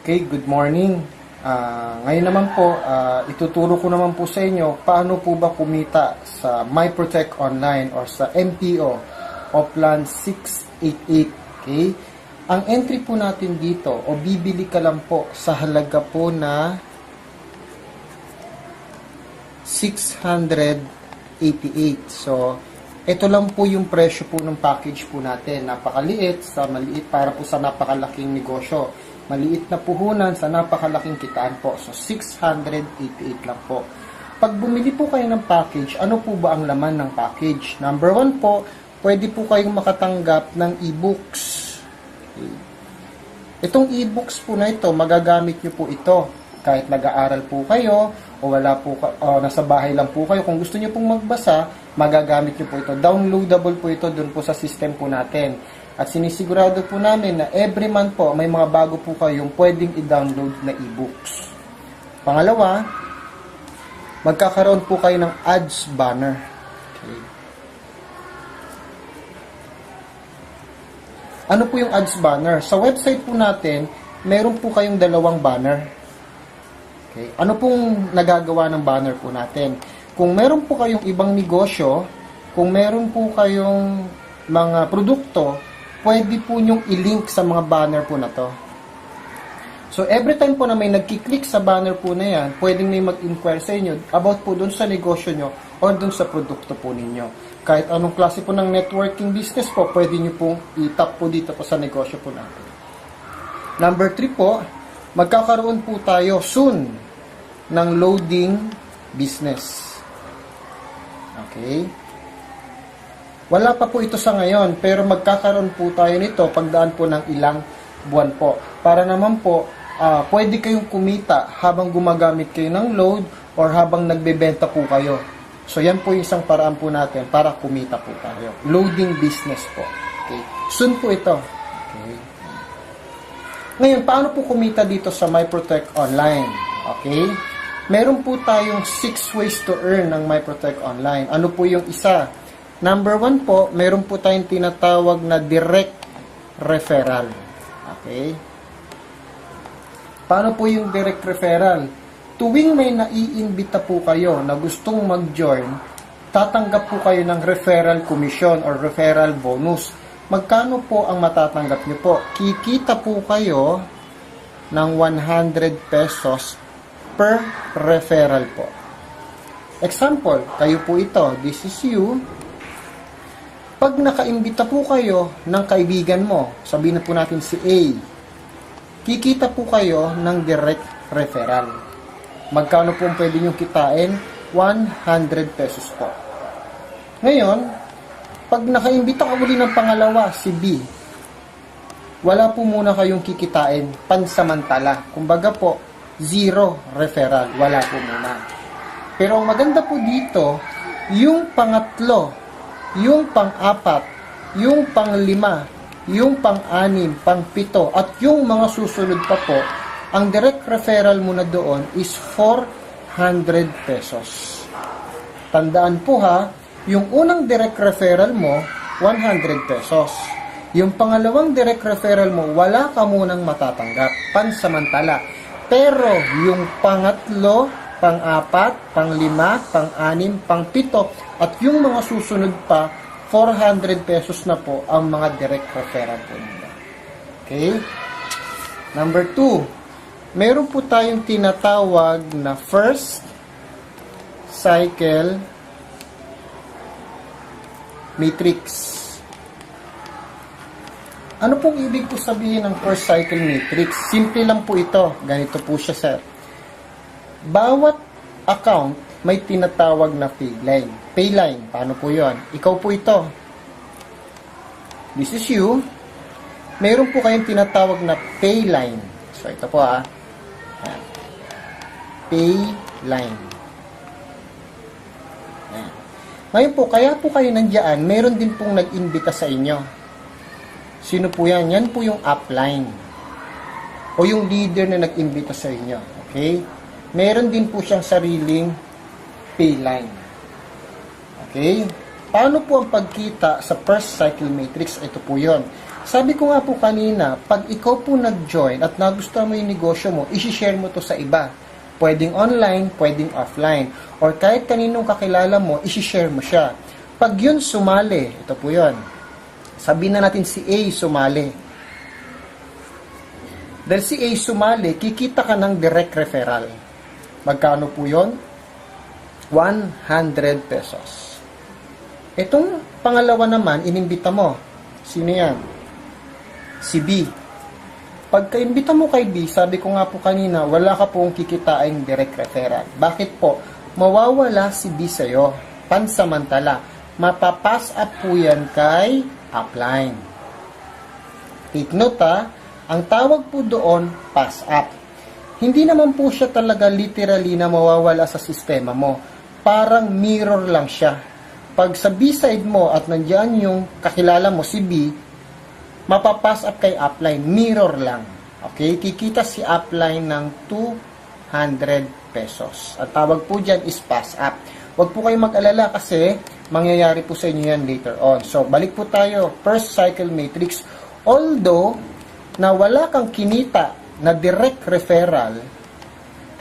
Okay, good morning. Ngayon naman po, ituturo ko naman po sa inyo paano po ba kumita sa MyProtect Online or sa MPO o Plan 688. Okay? Ang entry po natin dito o bibili ka lang po sa halaga po na 688. So, ito lang po yung presyo po ng package po natin. Napakaliit sa maliit para po sa napakalaking negosyo. Maliit na puhunan sa napakalaking kitaan po. So, 688 lang po. Pag bumili po kayo ng package, ano po ba ang laman ng package? Number 1 po, pwede po kayong makatanggap ng e-books. Okay. Itong e-books po na ito, magagamit nyo po ito. Kahit nag-aaral po kayo, o wala po, nasa bahay lang po kayo. Kung gusto nyo pong magbasa, magagamit nyo po ito. Downloadable po ito dun po sa system po natin. At sinisigurado po namin na every month po, may mga bago po kayong pwedeng i-download na e-books. Pangalawa, magkakaroon po kayo ng ads banner. Okay. Ano po yung ads banner? Sa website po natin, meron po kayong dalawang banner. Okay. Ano pong nagagawa ng banner po natin? Kung meron po kayong ibang negosyo, kung meron po kayong mga produkto, pwede po nyong i-link sa mga banner po na to. So, every time po na may nagkiklik sa banner po na yan, pwedeng may mag-inquire sa inyo about po dun sa negosyo nyo or dun sa produkto po ninyo. Kahit anong klase po ng networking business po, pwede nyo pong i-tap po dito po sa negosyo po natin. Number 3 po, magkakaroon po tayo soon ng loading business. Okay? Wala pa po ito sa ngayon, pero magkakaroon po tayo nito pagdaan po ng ilang buwan po. Para naman po, pwede kayong kumita habang gumagamit kayo ng load or habang nagbebenta po kayo. So, yan po yung isang paraan po natin para kumita po tayo. Loading business po. Okay? Soon po ito. Okay? Ngayon, paano po kumita dito sa MyProtect Online? Okay? Meron po tayong 6 ways to earn ng MyProtect Online. Ano po yung isa? Number 1 po, meron po tayong tinatawag na direct referral. Okay? Paano po yung direct referral? Tuwing may naiimbita po kayo na gustong mag-join, tatanggap po kayo ng referral commission or referral bonus. Magkano po ang matatanggap nyo po? Kikita po kayo ng 100 pesos per referral po. Example, kayo po ito. This is you. Pag nakaimbita po kayo ng kaibigan mo, sabihin na po natin si A, kikita po kayo ng direct referral. Magkano po pwede nyo kitain? 100 pesos po. Ngayon, pag nakaimbita ka uli ng pangalawa, si B, wala po muna kayong kikitain pansamantala. Kumbaga po, 0 referral. Wala po muna. Pero ang maganda po dito, yung pangatlo, yung pang-apat, yung pang-5, yung pang-6, pang-7, at yung mga susunod pa po, ang direct referral mo na doon is 400 pesos. Tandaan po ha, yung unang direct referral mo, 100 pesos. Yung pangalawang direct referral mo, wala ka munang matatanggap, pansamantala. Pero yung pangatlo, pang-4, pang-5, pang-6, pang-7, at yung mga susunod pa, 400 pesos na po ang mga direct referral po nila. Okay? Number 2, meron po tayong tinatawag na first cycle matrix. Ano pong ibig po sabihin ng first cycle matrix? Simple lang po ito. Ganito po siya, sir. Bawat account may tinatawag na payline. Payline, paano po yun? Ikaw po ito. This is you. Meron po kayong tinatawag na payline. So, ito po Payline. Ayan. Ngayon po, kaya po kayo nandiyan, meron din pong nag-imbita sa inyo. Sino po yan? Yan po yung upline. O yung leader na nag-imbita sa inyo. Okay? Meron din po siyang sariling payline. Okay? Paano po ang pagkita sa first cycle matrix? Ito po yon. Sabi ko nga po kanina, pag ikaw po nag-join at nagustuhan mo yung negosyo mo, isi-share mo to sa iba. Pwedeng online, pwedeng offline. Or kahit kaninong kakilala mo, isi-share mo siya. Pag yun sumali, ito po yon. Sabihin na natin si A sumali. Dahil si A sumali, kikita ka ng direct referral. Magkano po yon? 100 pesos. Itong pangalawa naman, inimbita mo. Sino yan? Si B. Pagka-imbita mo kay B, sabi ko nga po kanina, wala ka pong kikitain direct referral. Bakit po? Mawawala si B sa'yo. Pansamantala. Mapapass up po yan kay upline. Take note ang tawag po doon, pass up. Hindi naman po siya talaga literally na mawawala sa sistema mo. Parang mirror lang siya. Pag sa B-side mo at nandiyan yung kakilala mo, si B, mapapass up kay upline. Mirror lang. Okay? Kikita si upline ng 200 pesos. Ang tawag po dyan is pass up. Huwag po kayong mag-alala kasi mangyayari po sa inyo yan later on. So, balik po tayo. First cycle matrix. Although, na wala kang kinita na direct referral,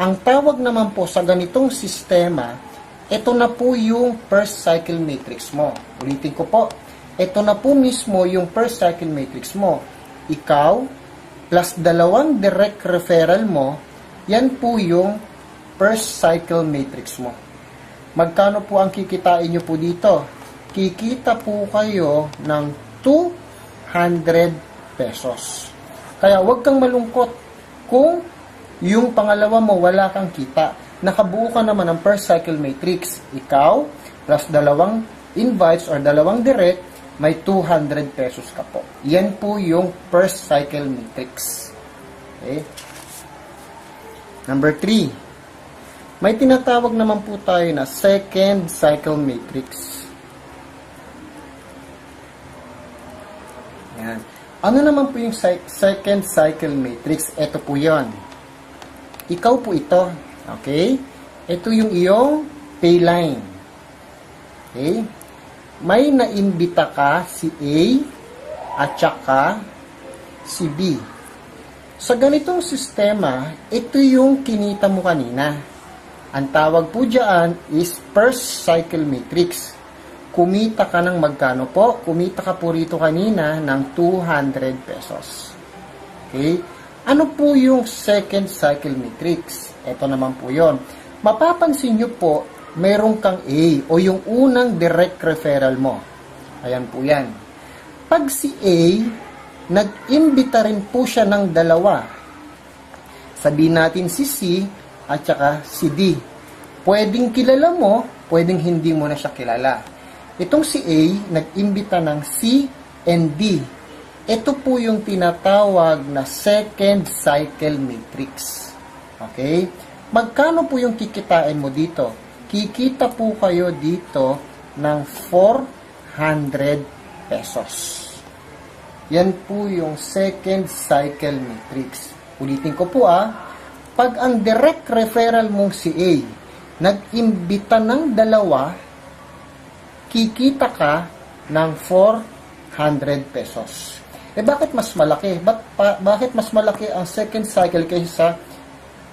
ang tawag naman po sa ganitong sistema, ito na po yung first cycle matrix mo. Ulitin ko po. Ito na po mismo yung first cycle matrix mo. Ikaw, plus dalawang direct referral mo, yan po yung first cycle matrix mo. Magkano po ang kikitain nyo po dito? Kikita po kayo ng 200 pesos. Kaya huwag kang malungkot kung yung pangalawa mo wala kang kita. Nakabuo ka naman ng first cycle matrix. Ikaw, plus dalawang invites or dalawang direct, may 200 pesos ka po. Yan po yung first cycle matrix. Okay? Number 3. May tinatawag naman po tayo na second cycle matrix. Yan. Ano naman po yung second cycle matrix? Ito po yon. Ikaw po ito. Okay? Ito yung iyong pay line. Okay? May naimbita ka si A at saka si B. Sa ganitong sistema, ito yung kinita mo kanina. Ang tawag po dyan is first cycle matrix. Kumita ka ng magkano po? Kumita ka po rito kanina ng 200 pesos. Okay? Ano po yung second cycle matrix? Ito naman po yon. Mapapansin nyo po, meron kang A o yung unang direct referral mo. Ayan po yan. Pag si A, nag-imbita rin po siya ng dalawa. Sabihin natin si C at saka si D. Pwedeng kilala mo, pwedeng hindi mo na siya kilala. Itong si A, nag-imbita ng C and D. Ito po yung tinatawag na second cycle matrix. Okay? Magkano po yung kikitain mo dito? Kikita po kayo dito ng 400 pesos. Yan po yung second cycle matrix. Ulitin ko po pag ang direct referral mong si A, nag-imbita ng dalawa, kikita ka ng 400 pesos. Bakit mas malaki? Bakit mas malaki ang second cycle kaysa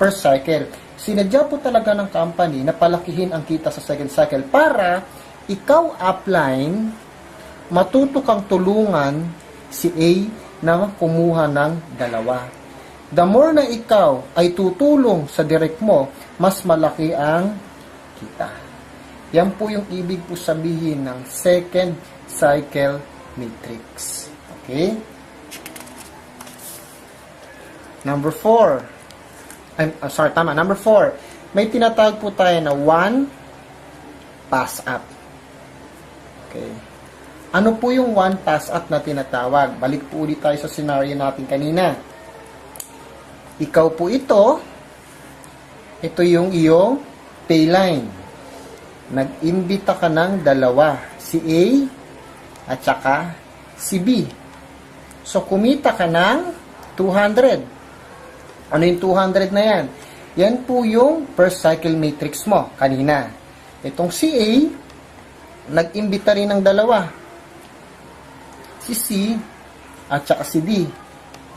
first cycle? Sinadya po talaga ng company na palakihin ang kita sa second cycle para ikaw upline, matuto kang tulungan si A na kumuha ng dalawa. The more na ikaw ay tutulong sa direct mo, mas malaki ang kita. Yan po yung ibig po sabihin ng second cycle matrix. Okay? Number 4. Number 4. May tinatawag po tayo na 1 pass up. Okay. Ano po yung 1 pass up na tinatawag? Balik po ulit tayo sa scenario natin kanina. Ikaw po ito. Ito yung iyong pay line. Nag-imbita ka ng dalawa. Si A at saka si B. So, kumita ka ng 200. Ano yung 200 na yan? Yan po yung first cycle matrix mo kanina. Itong si A, nag-imbita rin ng dalawa. Si C at saka si D.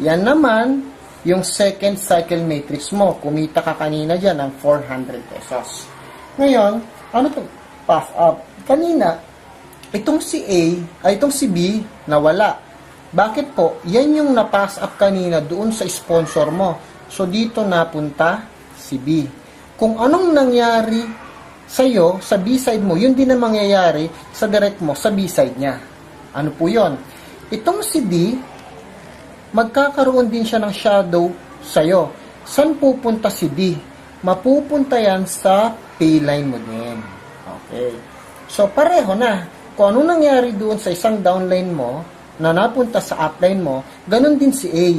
Yan naman yung second cycle matrix mo. Kumita ka kanina dyan ng 400 pesos. Ngayon, ano to? Pass up. Kanina, itong si itong si B, nawala. Bakit po? Yan yung na-pass up kanina doon sa sponsor mo. So, dito napunta si B. Kung anong nangyari sa'yo, sa B-side mo, yun din ang mangyayari sa direct mo, sa B-side niya. Ano po yun? Itong si D, magkakaroon din siya ng shadow sa'yo. Saan pupunta si D? Mapupunta yan sa payline mo din. Okay. So, pareho na. Kung ano nangyari doon sa isang downline mo, na napunta sa upline mo, ganun din si A.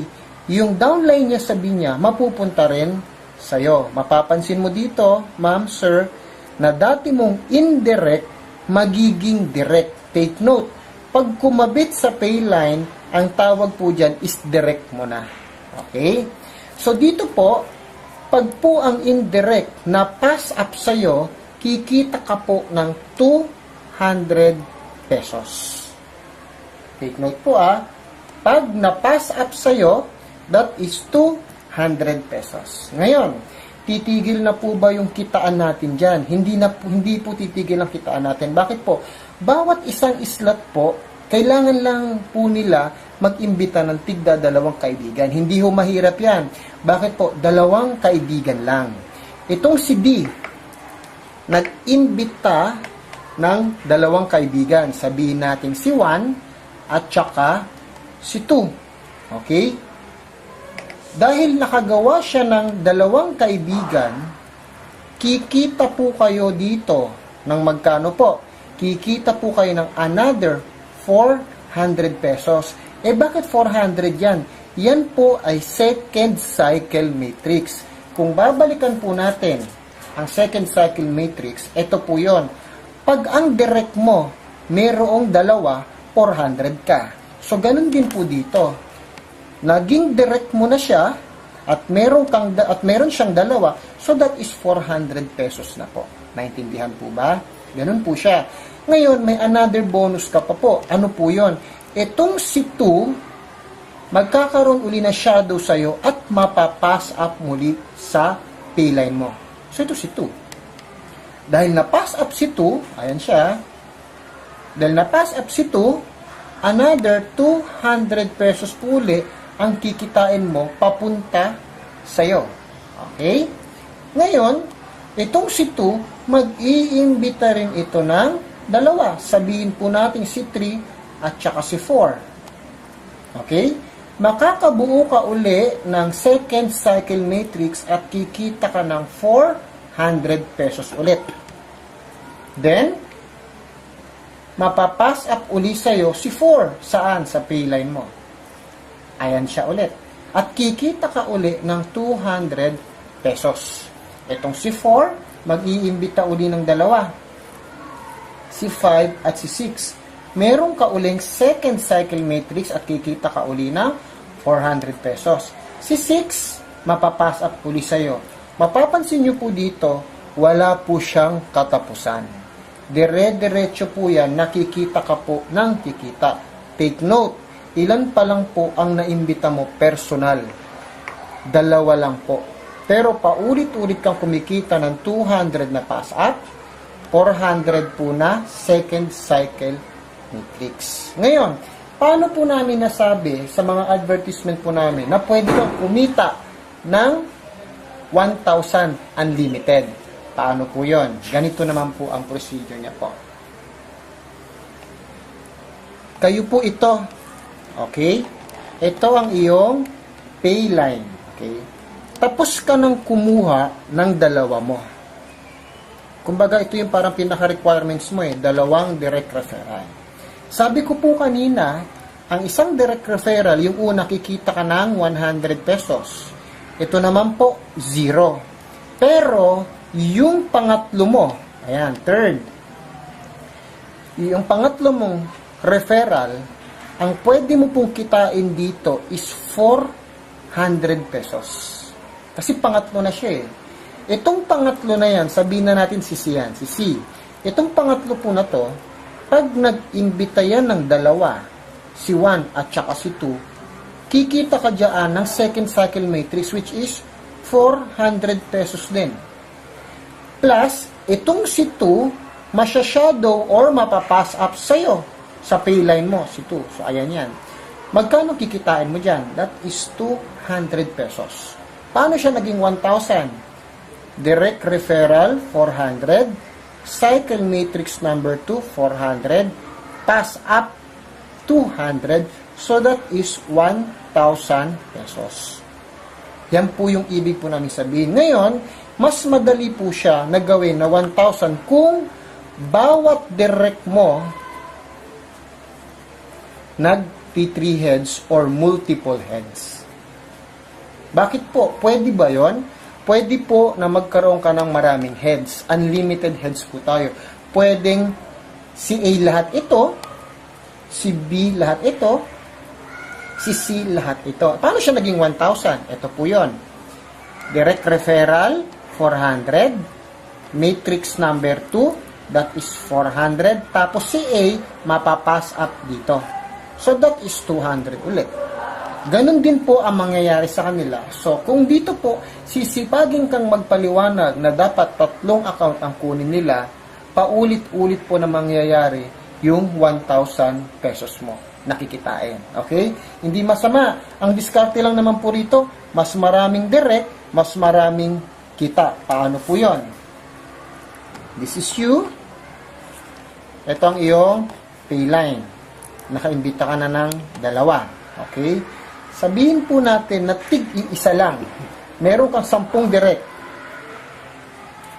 Yung downline niya, sabi niya, mapupunta rin sa'yo. Mapapansin mo dito, ma'am, sir, na dati mong indirect, magiging direct. Take note, pag kumabit sa payline, ang tawag po dyan is direct mo na. Okay? So, dito po, pag po ang indirect na pass up sa'yo, kikita ka po ng 200 pesos. Take note po pag na-pass up sa'yo, that is 200 pesos. Ngayon, titigil na po ba yung kitaan natin dyan? Hindi po titigil ang kitaan natin. Bakit po? Bawat isang slot po, kailangan lang po nila mag-imbita ng tigda 2 kaibigan. Hindi ho mahirap yan. Bakit po? 2 kaibigan lang. Itong si D, nag-imbita ng 2 kaibigan. Sabihin natin si 1 at saka si 2. Okay? Dahil nakagawa siya ng 2 kaibigan, kikita po kayo dito ng magkano po? Kikita po kayo ng another 400 pesos. Bakit 400 yan? Yan po ay second cycle matrix. Kung babalikan po natin ang second cycle matrix, ito po yon. Pag ang direct mo, mayroong 2, 400 ka. So, ganun din po dito. Naging direct mo na siya at meron siyang 2, so that is 400 pesos na po. Naintindihan po ba? Ganun po siya. Ngayon, may another bonus ka pa po. Ano po yon? Itong si 2, magkakaroon uli na shadow sa'yo at mapapass up muli sa payline mo. So, ito si 2. Dahil na-pass up si 2, ayan siya, dahil na-pass up si 2, another 200 pesos po uli ang kikitain mo papunta sa'yo. Okay? Ngayon, itong si 2, mag-iimbita rin ito ng 2. Sabihin po natin si 3 at saka si 4. Okay? Makakabuo ka uli ng second cycle matrix at kikita ka ng 400 pesos ulit. Then, mapapass up uli sa'yo si 4. Saan? Sa payline mo. Ayan siya ulit. At kikita ka uli ng 200 pesos. Itong si 4, mag-iimbita uli ng 2. Si 5 at si 6. Meron ka uling second cycle matrix at kikita ka uli ng 400 pesos. Si 6, mapapass up uli sa'yo. Mapapansin nyo po dito, wala po siyang katapusan. Dire-diretso po yan, nakikita ka po ng kikita. Take note, ilan pa lang po ang naimbita mo personal? 2 lang po. Pero paulit-ulit kang kumikita ng 200 na pass up, 400 po na second cycle matrix. Ngayon, paano po namin nasabi sa mga advertisement po namin na pwede kang kumita ng 1,000 unlimited? Paano po yon? Ganito naman po ang procedure niya po. Kayo po ito. Okay? Ito ang iyong payline. Okay? Tapos ka nang kumuha ng 2 mo. Kumbaga, ito yung parang pinaka-requirements mo 2 direct referral. Sabi ko po kanina, ang isang direct referral, yung una, kikita ka ng 100 pesos. Ito naman po, 0. Pero, yung pangatlo mo, ayan, third, yung pangatlo mong referral, ang pwede mo pong kitain dito is 400 pesos. Kasi pangatlo na siya Itong pangatlo na yan, sabihin na natin si C yan, si C. Itong pangatlo po na to, Pag nag-imbita yan ng dalawa, si 1 at saka si 2, kikita ka dyan ng second cycle matrix which is 400 pesos din. Plus, itong si 2, masya-shadow or mapapass up sa'yo sa payline mo, si 2. So, ayan yan. Magkano kikitain mo dyan? That is 200 pesos. Paano siya naging 1,000? Direct referral, 400. Cycle matrix number 2, 400. Pass up, 200. So, that is 1,000 pesos. Yan po yung ibig po namin sabihin. Ngayon, mas madali po siya na gawin na 1,000 kung bawat direct mo nag-T3 heads or multiple heads. Bakit po? Pwede ba yon? Pwede po na magkaroon ka ng maraming heads. Unlimited heads po tayo. Pwedeng si A lahat ito, si B lahat ito, si C lahat ito. Paano siya naging 1,000? Ito po yon. Direct referral, 400. Matrix number 2, that is 400. Tapos si A, mapapass up dito. So, that is 200 ulit. Ganon din po ang mangyayari sa kanila. So, kung dito po, sisipagin kang magpaliwanag na dapat 3 account ang kunin nila, paulit-ulit po na mangyayari yung 1,000 pesos mo nakikitain. Okay? Hindi masama. Ang diskarte lang naman po rito, mas maraming direct, mas maraming kita. Paano po yon? This is you. Ito ang iyong payline. Nakaimbita ka na ng dalawa. Okay? Sabihin po natin na tig-iisa lang. Meron kang 10 direct.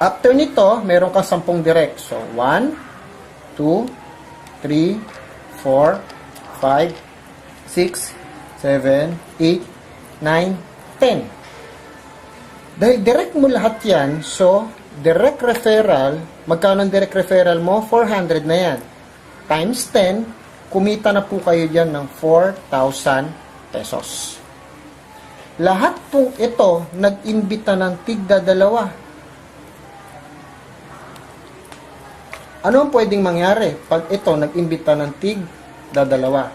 After nito, meron kang 10 direct. So, 1, 2, 3, 4, 5, 6, 7, 8, 9, 10. Dahil direct mo lahat yan, so, direct referral, magkano ang direct referral mo? 400 na yan. Times 10, kumita na po kayo dyan ng 4,000 pesos. Lahat po ito, nag-imbita ng tigda dalawa. Ano ang pwedeng mangyari pag ito nag-imbita ng tigda dalawa?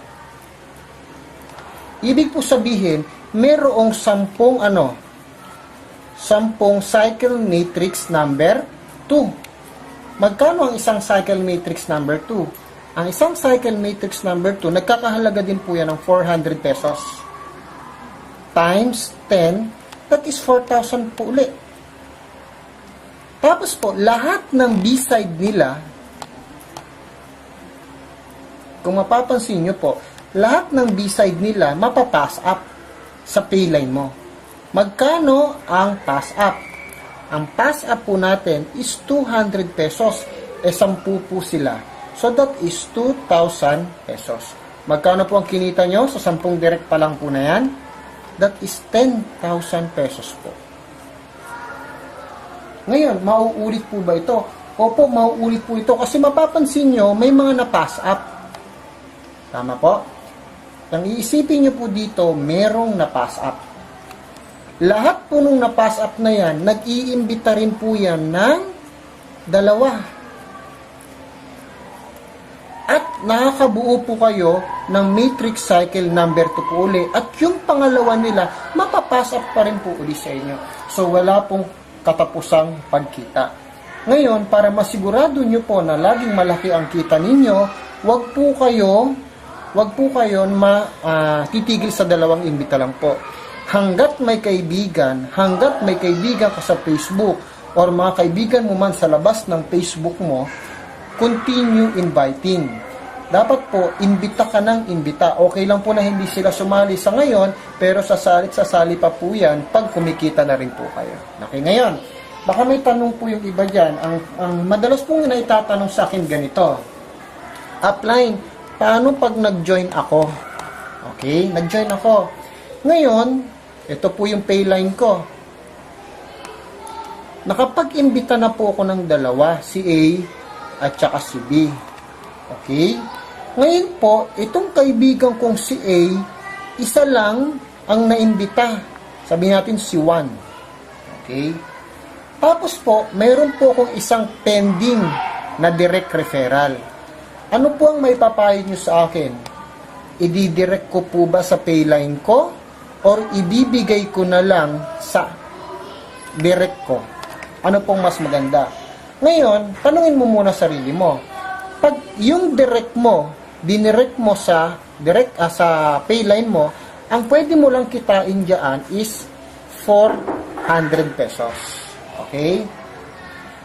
Ibig po sabihin, merong 10 cycle matrix number 2. Magkano ang isang cycle matrix number 2? Ang isang cycle matrix number 2, nagkakahalaga din po yan ng 400 pesos. Times 10, that is 4,000 po ulit. Tapos po, lahat ng B-side nila, kung mapapansin nyo po, lahat ng B-side nila, mapapass up sa payline mo. Magkano ang pass up? Ang pass up po natin is 200 pesos. 10 po sila. So, that is 2,000 pesos. Magkano po ang kinita nyo sa 10 direct pa lang po na yan? That is 10,000 pesos po. Ngayon, mauulit po ba ito? Opo, mauulit po ito kasi mapapansin nyo, may mga na-pass up. Tama po? Ang iisipin nyo po dito, merong na-pass up. Lahat po nung na-pass up na yan, nag-iimbita rin po yan ng dalawa. At nakakabuo po kayo ng matrix cycle number 2 po uli. At yung pangalawa nila, mapapass up pa rin po uli sa inyo. So, wala pong katapusang pagkita. Ngayon, para masigurado nyo po na laging malaki ang kita ninyo, wag po kayo titigil sa dalawang imbita lang po. Hanggat may kaibigan ka sa Facebook or mga kaibigan mo man sa labas ng Facebook mo, continue inviting. Dapat po, imbita ka ng imbita. Okay lang po na hindi sila sumali sa ngayon, pero sasali pa po yan pag kumikita na rin po kayo. Okay, ngayon, baka may tanong po yung iba dyan. Ang madalas pong naitatanong sa akin ganito, upline, paano pag nag-join ako? Okay, nag-join ako. Ngayon, ito po yung payline ko. Nakapag-imbita na po ako ng dalawa, si A at saka si B. Okay? Ngayon po, itong kaibigan kong si A, isa lang ang naimbita. Sabihin natin si 1. Okay? Tapos po, mayroon po akong isang pending na direct referral. Ano po ang may papayo nyo sa akin? Ididirect ko po ba sa payline ko? Or ibibigay ko na lang sa direct ko? Ano pong mas maganda? Ngayon, tanungin mo muna sarili mo. Pag yung direct mo, dinirect mo sa sa payline mo, ang pwede mo lang kitain dyan is 400 pesos. Okay?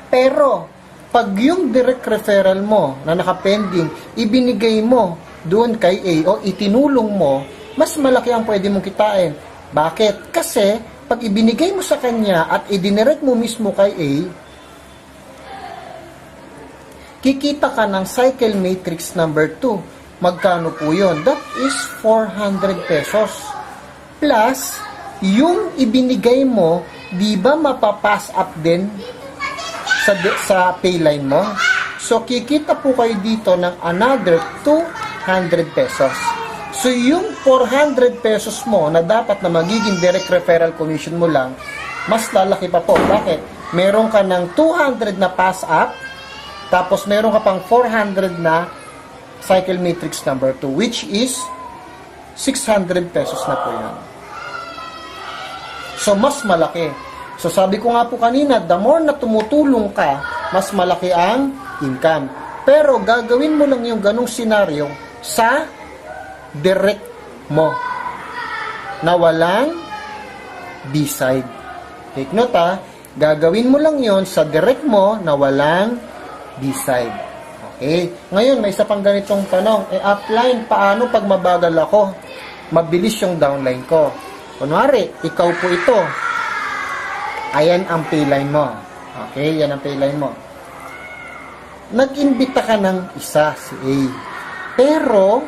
Pero, pag yung direct referral mo na nakapending, ibinigay mo doon kay A o itinulong mo, mas malaki ang pwede mong kitain. Bakit? Kasi, pag ibinigay mo sa kanya at idinirect mo mismo kay A, kikita ka ng cycle matrix number 2. Magkano po yun? That is 400 pesos. Plus, yung ibinigay mo, di ba mapapass up din sa payline mo? So, kikita po kayo dito ng another 200 pesos. So, yung 400 pesos mo na dapat na magiging direct referral commission mo lang, mas lalaki pa po. Bakit? Meron ka ng 200 na pass up, tapos meron ka pang 400 na cycle matrix number 2, which is 600 pesos na po yan. So, mas malaki. So, sabi ko nga po kanina, the more na tumutulong ka, mas malaki ang income. Pero, gagawin mo lang yung ganong senaryo sa direct mo na walang B-side. Take note ha, gagawin mo lang yon sa direct mo na walang B-side. Okay? Ngayon, may isa pang ganitong tanong. Upline, paano pag mabagal ako? Mabilis yung downline ko. Kunwari, ikaw po ito. Ayan ang payline mo. Okay? Yan ang payline mo. Nag-imbita ka ng isa, si A. Pero,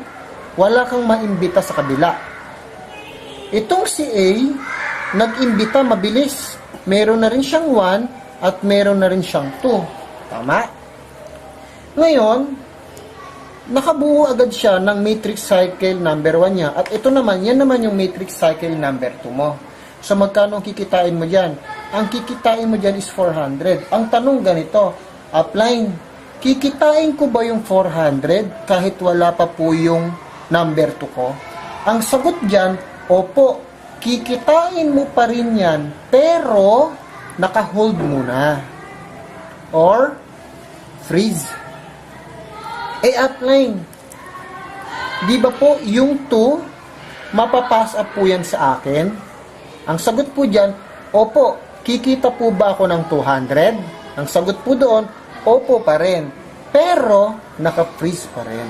wala kang maimbita sa kabila. Itong si A, nag-imbita mabilis. Meron na rin siyang 1 at meron na rin siyang 2. Tama? Ngayon, nakabuo agad siya ng matrix cycle number 1 niya. At ito naman, yan naman yung matrix cycle number 2 mo. So, magkano ang kikitain mo dyan? Ang kikitain mo dyan is 400. Ang tanong ganito, upline, kikitain ko ba yung 400 kahit wala pa po yung number 2 ko? Ang sagot dyan, opo, kikitain mo pa rin yan, pero naka-hold muna. Or, freeze. Upline, di ba po yung 2, mapapass up po yan sa akin? Ang sagot po dyan, opo, kikita po ba ako ng 200? Ang sagot po doon, opo pa rin. Pero, naka-freeze pa rin.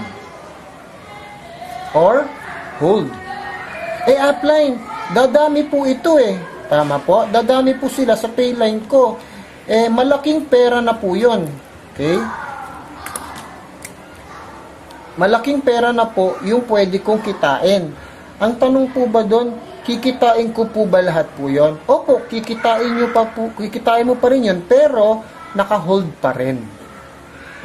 Or, hold. Upline, dadami po ito eh. Tama po, dadami po sila sa payline ko. Malaking pera na po yun. Okay? Malaking pera na po yung pwede kong kitain. Ang tanong po ba doon, kikitain ko po ba lahat po yon? Opo, kikitain mo pa rin yun, pero naka-hold pa rin.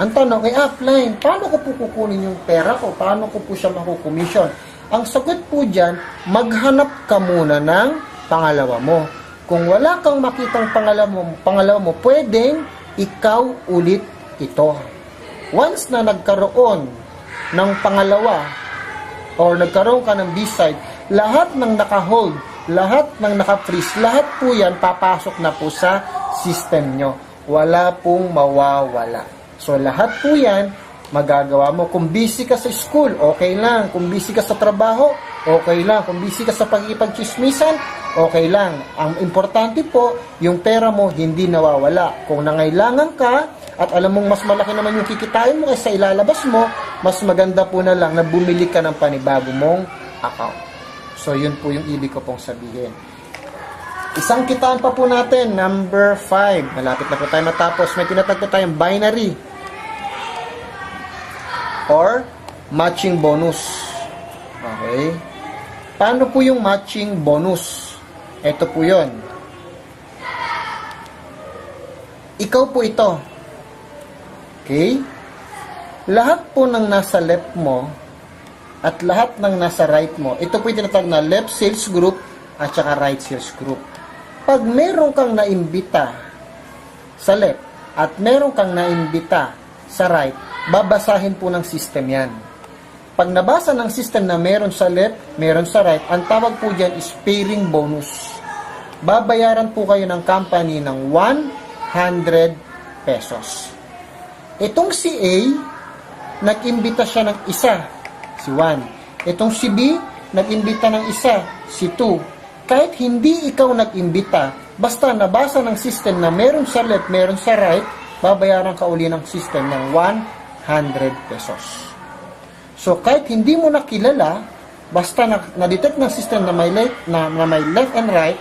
Ang tanong, upline, paano ko po kukunin yung pera ko? Paano ko po siya makukomission? Ang sagot po dyan, maghanap ka muna ng pangalawa mo. Kung wala kang makitang pangalawa mo, pwedeng ikaw ulit ito. Once na nagkaroon ng pangalawa or nagkaroon ka ng B-side, lahat ng naka-hold, lahat ng naka-freeze, lahat po yan papasok na po sa system nyo. Wala pong mawawala. So, lahat po yan magagawa mo. Kung busy ka sa school, okay lang. Kung busy ka sa trabaho, okay lang. Kung busy ka sa pag-ipag-chismisan, okay lang. Ang importante po, yung pera mo hindi nawawala. Kung nangailangan ka, at alam mong mas malaki naman yung kikitain mo kaysa ilalabas mo, mas maganda po na lang na bumili ka ng panibago mong account. So, yun po yung ibig ko pong sabihin. Isang kitaan pa po natin, number 5. Malapit na po tayo matapos. May tinatag po tayong binary or matching bonus. Okay? Paano po yung matching bonus? Ito po yun. Ikaw po ito. Okay? Lahat po ng nasa left mo at lahat ng nasa right mo, ito po yung tinatawag na left sales group at saka right sales group. Pag meron kang naimbita sa left at meron kang naimbita sa right, babasahin po ng system yan. Pag nabasa ng system na meron sa left, meron sa right, ang tawag po dyan is pairing bonus. Babayaran po kayo ng company ng 100 pesos. Itong si A, nag-imbita siya ng isa, si 1. Itong si B, nag-imbita ng isa, si 2. Kahit hindi ikaw nag-imbita, basta nabasa ng system na meron sa left, meron sa right, babayaran ka uli ng system ng 100 pesos. So, kahit hindi mo nakilala, basta na-detect ng system na may left and right,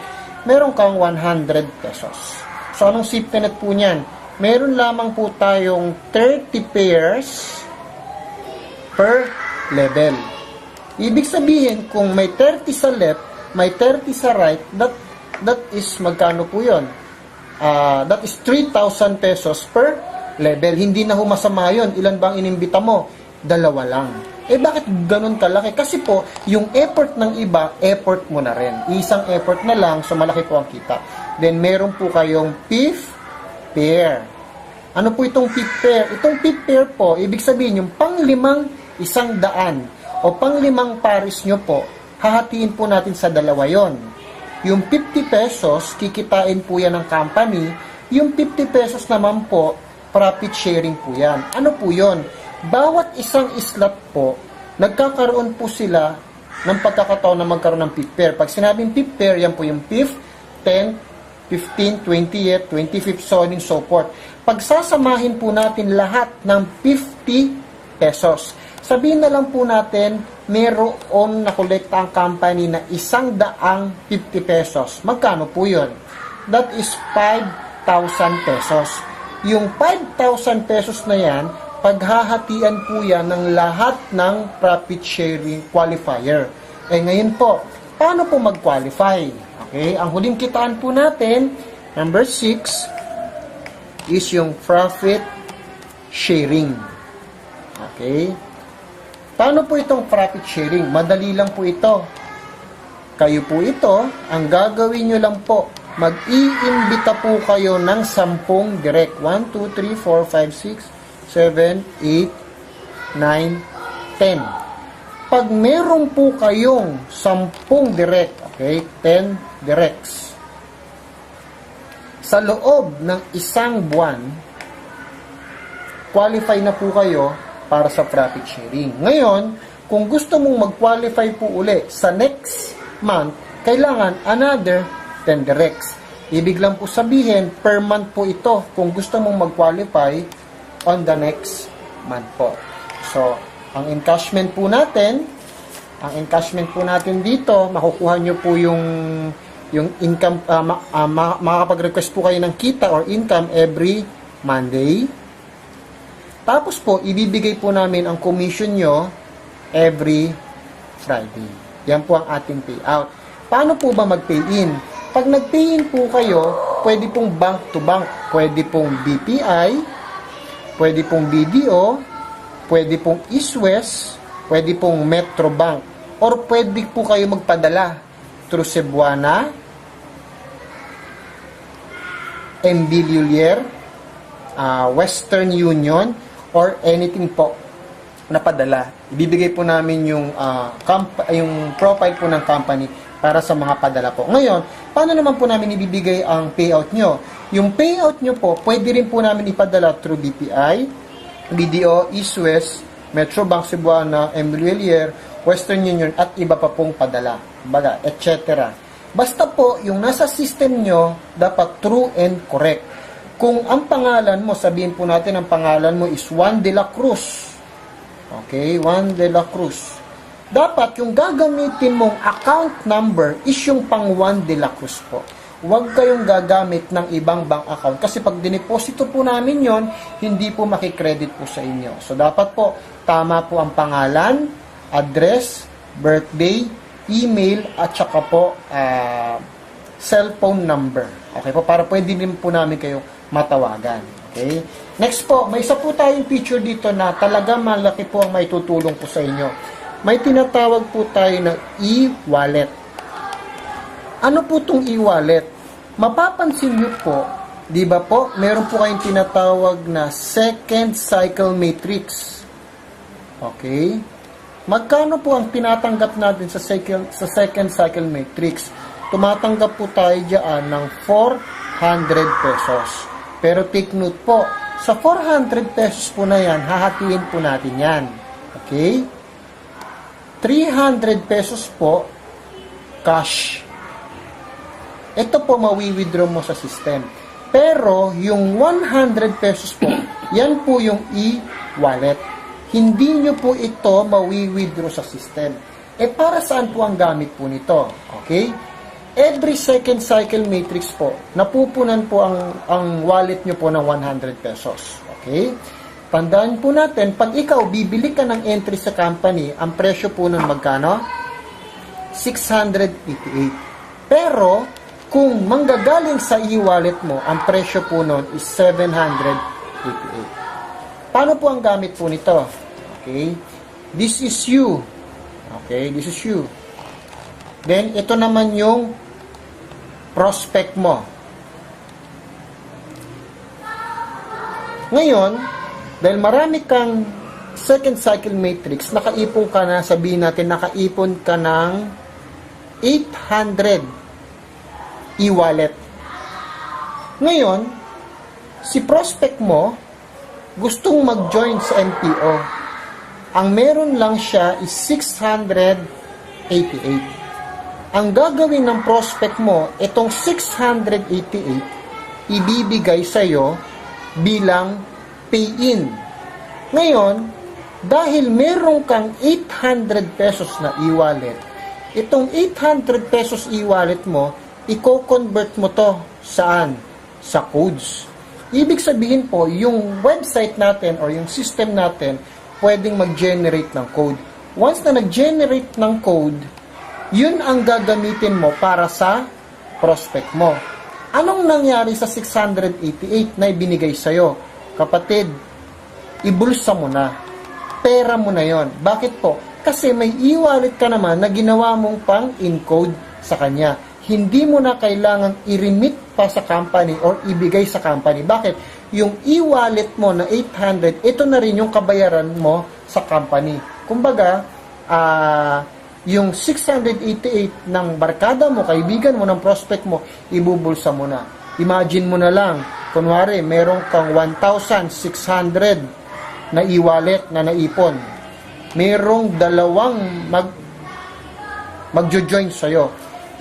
meron kang 100 pesos. So, anong safety net po niyan? Meron lamang po tayong 30 pairs per level. Ibig sabihin, kung may 30 sa left, may 30 sa right, that is magkano po yun? That is 3,000 pesos per level. Hindi na humasama yun. Ilan bang inimbita mo? 2 lang. Bakit ganun kalaki? Kasi po, yung effort ng iba, effort mo na rin. Isang effort na lang, so malaki po ang kita. Then, meron po kayong fifth pair. Ano po itong fifth pair? Itong fifth pair po, ibig sabihin, yung pang-limang 100 o pang-limang pares nyo po, hahatiin po natin sa 2 yon. Yung 50 pesos, kikitain po yan ng company. Yung 50 pesos naman po, profit sharing po yan. Ano po yon? Bawat isang slot po, nagkakaroon po sila ng pagkakataon na magkaroon ng fifth pair. Pag sinabing fifth pair, yan po yung 5th, 10th, 15th, 20th, 25th, so on and so forth. Pagsasamahin po natin lahat ng 50 pesos. Sabihin na lang po natin, meron nakolekta ang company na 150 pesos. Magkano po yun? That is 5,000 pesos. Yung 5,000 pesos na yan, paghahatian po yan ng lahat ng profit sharing qualifier. Ngayon po, paano po mag-qualify? Okay, ang huling kitaan po natin, number 6, is yung profit sharing. Okay, paano po itong profit sharing? Madali lang po ito. Kayo po ito, ang gagawin nyo lang po, mag-iimbita po kayo ng 10 direct. 1, 2, 3, 4, 5, 6, 7, 8, 9, 10. Pag meron po kayong 10 direct, okay, 10 directs, sa loob ng isang buwan, qualify na po kayo para sa profit sharing. Ngayon, kung gusto mong mag-qualify po uli sa next month, kailangan another 10 directs. Ibig lang po sabihin, per month po ito kung gusto mong mag-qualify on the next month po. So, ang encashment po natin dito, makukuha nyo po yung income, makakapag-request po kayo ng kita or income every Monday. Tapos po, ibibigay po namin ang commission nyo every Friday. Yan po ang ating payout. Paano po ba mag-pay-in? Pag nag-pay-in po kayo, pwede pong bank to bank, pwede pong BPI, pwede pong BDO, pwede pong East West, pwede pong Metro Bank, or pwede po kayo magpadala through Cebuana, MB Lulier, Western Union, or anything po na padala. Ibibigay po namin yung profile po ng company para sa mga padala po. Ngayon, paano naman po namin ibibigay ang payout nyo? Yung payout nyo po, pwede rin po namin ipadala through BPI, BDO, East West, Metro Bank Cebuana, Emilier, Western Union, at iba pa pong padala, baga, etc. Basta po, yung nasa system nyo, dapat true and correct. Kung ang pangalan mo, sabihin po natin, ang pangalan mo is Juan de la Cruz. Okay, Juan de la Cruz. Dapat yung gagamitin mong account number is yung pang Juan de la Cruz po. Huwag kayong gagamit ng ibang bank account kasi pag dineposito po namin yon, hindi po makikredit po sa inyo. So dapat po, tama po ang pangalan, address, birthday, email, at saka po cellphone number. Okay po, para pwede din po namin kayo matawagan. Okay? Next po, may isa po tayong feature dito na talaga malaki po ang may tutulong po sa inyo. May tinatawag po tayo na e-wallet. Ano po itong e-wallet? Mapapansin nyo po Di ba po? Meron po kayong tinatawag na second cycle matrix. Okay? Magkano po ang tinatanggap natin sa second cycle matrix? Tumatanggap po tayo diyan ng 400 pesos. Pero take note po, sa 400 pesos po na yan, hahatiin po natin yan. Okay? 300 pesos po, cash. Ito po mawi-withdraw mo sa system. Pero, yung 100 pesos po, yan po yung e-wallet. Hindi nyo po ito mawi-withdraw sa system. Para saan po ang gamit po nito? Okay? Every second cycle matrix po, napupunan po ang wallet nyo po ng 100 pesos. Okay? Tandaan po natin, pag ikaw bibili ka ng entry sa company, ang presyo po nun magkano? 688. Pero, kung manggagaling sa e-wallet mo, ang presyo po nun is 788. Paano po ang gamit po nito? Okay? This is you. Okay? This is you. Then, ito naman yung prospect mo. Ngayon, dahil marami kang second cycle matrix, nakaipon ka na, sabihin natin, nakaipon ka ng 800 e-wallet. Ngayon, si prospect mo gustong mag-join sa MPO. Ang meron lang siya is 688. Ang gagawin ng prospect mo, itong 688, ibibigay sa'yo bilang pay-in. Ngayon, dahil meron kang 800 pesos na e-wallet, itong 800 pesos e-wallet mo, i-convert mo to saan? Sa codes. Ibig sabihin po, yung website natin or yung system natin, pwedeng mag-generate ng code. Once na nag-generate ng code, yun ang gagamitin mo para sa prospect mo. Anong nangyari sa 688 na ibinigay sa'yo? Kapatid, ibulsa mo na. Pera mo na yon. Bakit po? Kasi may e-wallet ka naman na ginawa mong pang-encode sa kanya. Hindi mo na kailangang i-remit pa sa company or ibigay sa company. Bakit? Yung e-wallet mo na 800, ito na rin yung kabayaran mo sa company. Kumbaga, yung 688 ng barkada mo, kaibigan mo, ng prospect mo, ibubulsa mo na. Imagine mo na lang, kunwari, meron kang 1,600 na e-wallet na naipon. Merong dalawang magjo-join sa'yo.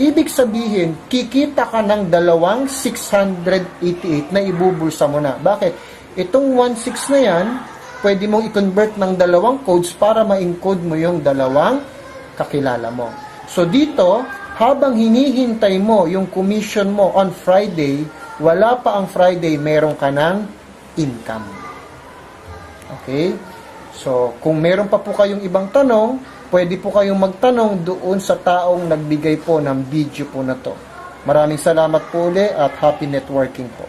Ibig sabihin, kikita ka ng dalawang 688 na ibubulsa mo na. Bakit? Itong 16 na yan, pwede mong i-convert ng dalawang codes para ma-encode mo yung dalawang kakilala mo. So dito, habang hinihintay mo yung commission mo on Friday, wala pa ang Friday, meron ka ng income. Okay? So, kung meron pa po kayong ibang tanong, pwede po kayong magtanong doon sa taong nagbigay po ng video po na to. Maraming salamat po ulit at happy networking po.